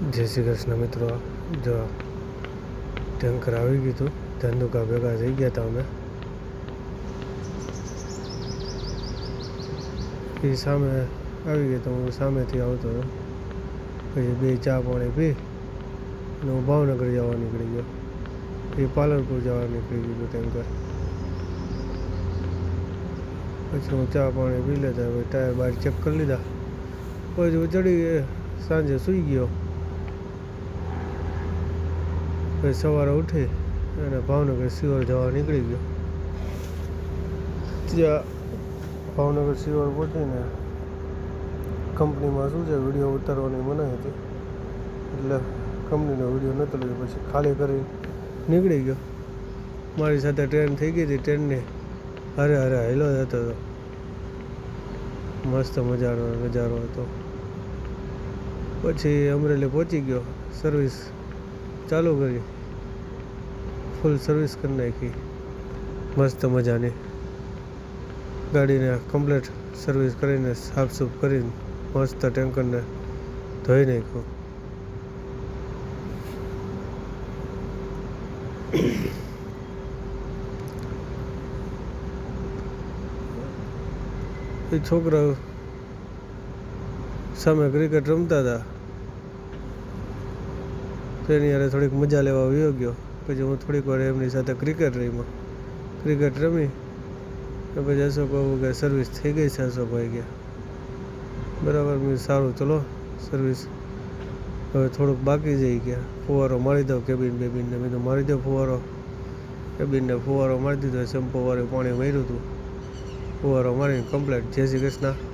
જય શ્રી કૃષ્ણ મિત્રો, જો ટેન્કર આવી ગયું હતું, ધંધુકા ભેગા થઈ ગયા હતા અમે. એ સામે આવી ગયો તો હું સામેથી આવતો હતો. પછી બે ચા પાણી પી અને હું ભાવનગર જવા નીકળી ગયો. એ પાલનપુર જવા નીકળી ગયું ટેન્કર. પછી હું ચા પાણી પી લેતા, પછી ટાયર બાર ચેક કરી લીધા, પછી હું ચડી સાંજે સૂઈ ગયો. પછી સવારે ઉઠી અને ભાવનગર સિહોર જવા નીકળી ગયો. ત્યાં ભાવનગર સિહોર પહોંચીને કંપનીમાં શું છે, વિડીયો ઉતારવાની મનાઈ હતી, એટલે કંપનીનો વિડીયો નહોતો લીધો. પછી ખાલી કરી નીકળી ગયો. મારી સાથે ટ્રેન થઈ ગઈ હતી, ટ્રેનની હારે હેલો જતો હતો. મસ્ત મજાનો નજારો હતો. પછી અમરેલી પહોંચી ગયો, સર્વિસ ચાલુ કરી, ફૂલ સર્વિસ કરી નાખી મસ્ત મજાની. ગાડીને કમ્પ્લીટ સર્વિસ કરીને સાફ સૂફ કરીને મસ્ત ટેન્કરને ધોઈ નાખ્યું. એ છોકરાઓ સામે ક્રિકેટ રમતા હતા, તો એની યારે થોડીક મજા લેવા વયો ગયો. પછી હું થોડીક વાર એમની સાથે ક્રિકેટ રમી અને પછી અશોક બાબુ કે સર્વિસ થઈ ગઈ છે. અશોકભાઈ ગયા બરાબર, મેં સારું ચલો સર્વિસ હવે થોડુંક બાકી જઈ ગયા. ફુવારો મારી દો કેબિનને, મેં તો મારી દો ફુવારો. કેબિનને ફુવારો મારી દીધો, શેમ્પો વાળું પાણી માર્યું હતું, ફુવારો મારીને કમ્પ્લીટ. જય શ્રી કૃષ્ણ.